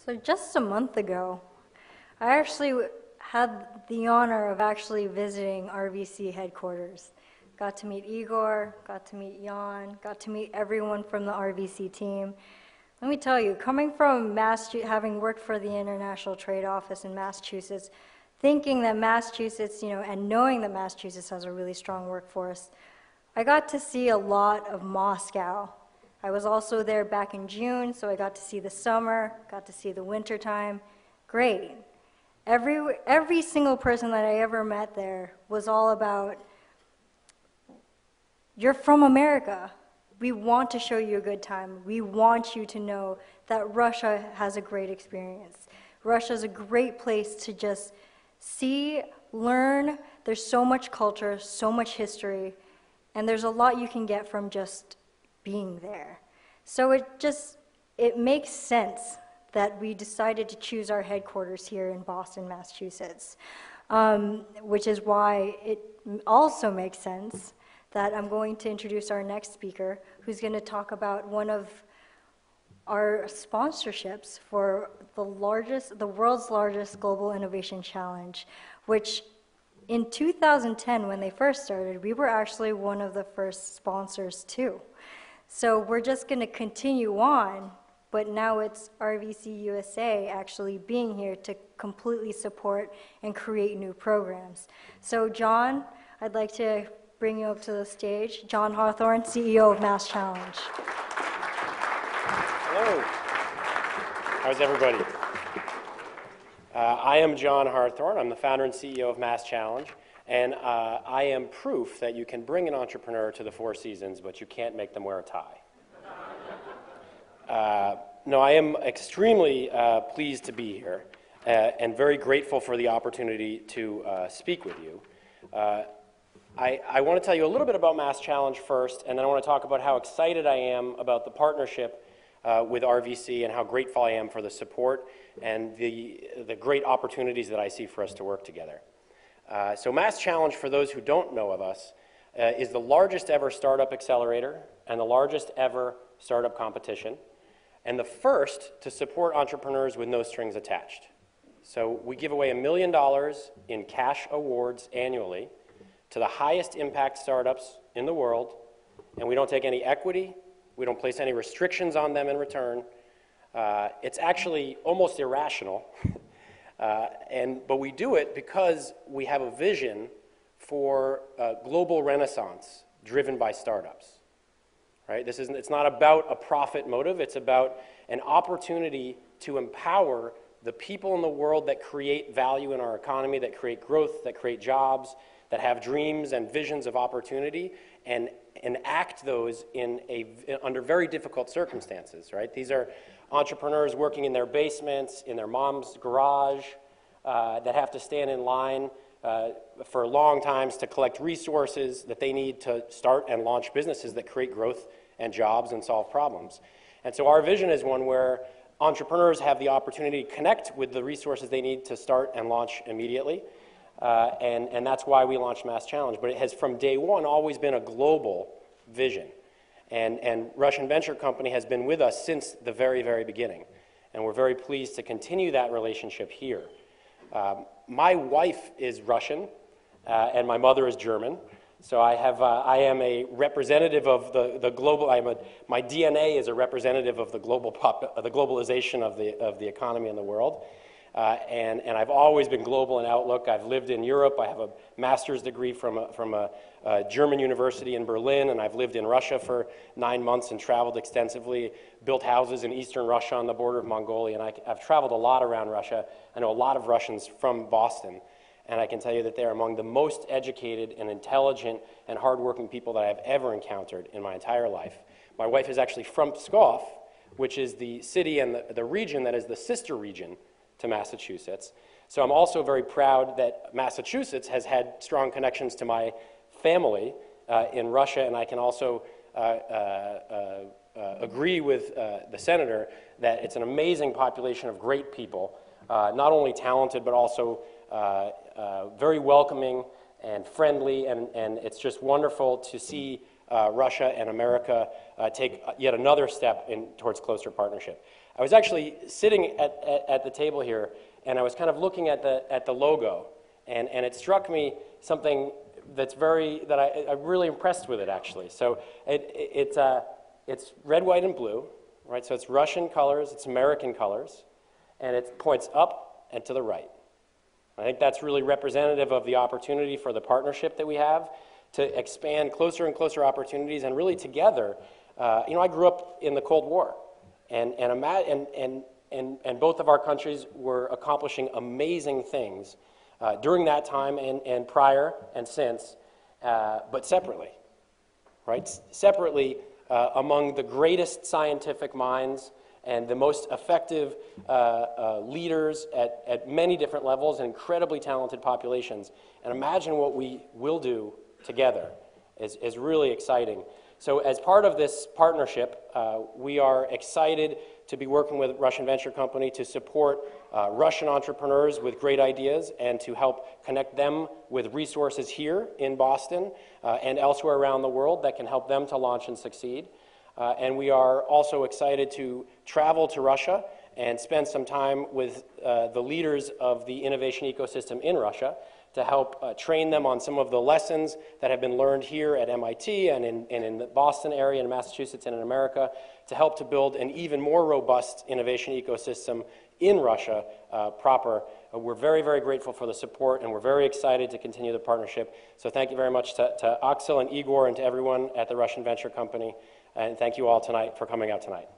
So just a month ago, I actually had the honor of actually visiting RVC headquarters. Got to meet Igor, got to meet Jan, got to meet everyone from the RVC team. Let me tell you, coming from having worked for the International Trade Office in Massachusetts, thinking that Massachusetts, and knowing that Massachusetts has a really strong workforce, I got to see a lot of Moscow. I was also there back in June, so I got to see the summer, got to see the winter time. Great. Every single person that I ever met there was all about, you're from America. We want to show you a good time. We want you to know that Russia has a great experience. Russia's a great place to just see, learn. There's so much culture, so much history, and there's a lot you can get from just being there. So it makes sense that we decided to choose our headquarters here in Boston, Massachusetts, which is why it also makes sense that I'm going to introduce our next speaker, who's going to talk about one of our sponsorships for the world's largest global innovation challenge, which in 2010, when they first started, we were actually one of the first sponsors too. So we're just going to continue on, but now it's RVC USA actually being here to completely support and create new programs. So John, I'd like to bring you up to the stage. John Harthorne, CEO of Mass Challenge. Hello. How's everybody? I am John Harthorne. I'm the founder and CEO of Mass Challenge, and I am proof that you can bring an entrepreneur to the Four Seasons, but you can't make them wear a tie. No, I am extremely pleased to be here and very grateful for the opportunity to speak with you. I want to tell you a little bit about Mass Challenge first, and then I want to talk about how excited I am about the partnership with RVC and how grateful I am for the support and the great opportunities that I see for us to work together. So Mass Challenge, for those who don't know of us, is the largest ever startup accelerator and the largest ever startup competition, and the first to support entrepreneurs with no strings attached. So we give away $1 million in cash awards annually to the highest impact startups in the world, and we don't take any equity, we don't place any restrictions on them in return. It's actually almost irrational, but we do it because we have a vision for a global renaissance driven by startups. Right? It's not about a profit motive, it's about an opportunity to empower the people in the world that create value in our economy, that create growth, that create jobs, that have dreams and visions of opportunity, and enact those under very difficult circumstances, right? These are entrepreneurs working in their basements, in their mom's garage, that have to stand in line for long times to collect resources that they need to start and launch businesses that create growth and jobs and solve problems. And so our vision is one where entrepreneurs have the opportunity to connect with the resources they need to start and launch immediately. And that's why we launched Mass Challenge. But it has, from day one, always been a global vision. And Russian Venture Company has been with us since the very, very beginning. And we're very pleased to continue that relationship here. My wife is Russian, and my mother is German. So I am a representative of the global. My DNA is a representative of the globalization of the economy in the world. And I've always been global in outlook. I've lived in Europe. I have a master's degree from a German university in Berlin, and I've lived in Russia for 9 months and traveled extensively, built houses in eastern Russia on the border of Mongolia, and I've traveled a lot around Russia. I know a lot of Russians from Boston, and I can tell you that they're among the most educated and intelligent and hardworking people that I've ever encountered in my entire life. My wife is actually from Pskov, which is the city and the region that is the sister region to Massachusetts. So I'm also very proud that Massachusetts has had strong connections to my family in Russia, and I can also agree with the senator that it's an amazing population of great people, not only talented but also very welcoming and friendly, and it's just wonderful to see Russia and America take yet another step towards closer partnership. I was actually sitting at the table here, and I was kind of looking at the logo, and it struck me something that's I'm really impressed with it, actually. So it's red, white, and blue, right? So it's Russian colors, it's American colors, and it points up and to the right. I think that's really representative of the opportunity for the partnership that we have to expand closer and closer opportunities, and really together. I grew up in the Cold War, and both of our countries were accomplishing amazing things during that time and prior and since, but separately, right? Separately among the greatest scientific minds and the most effective leaders at many different levels and incredibly talented populations. And imagine what we will do together is really exciting. So as part of this partnership, we are excited to be working with Russian Venture Company to support Russian entrepreneurs with great ideas and to help connect them with resources here in Boston and elsewhere around the world that can help them to launch and succeed. And we are also excited to travel to Russia and spend some time with the leaders of the innovation ecosystem in Russia to help train them on some of the lessons that have been learned here at MIT and in the Boston area, in Massachusetts, and in America, to help to build an even more robust innovation ecosystem in Russia proper. We're very, very grateful for the support, and we're very excited to continue the partnership. So thank you very much to Axel and Igor and to everyone at the Russian Venture Company, and thank you all tonight for coming out tonight.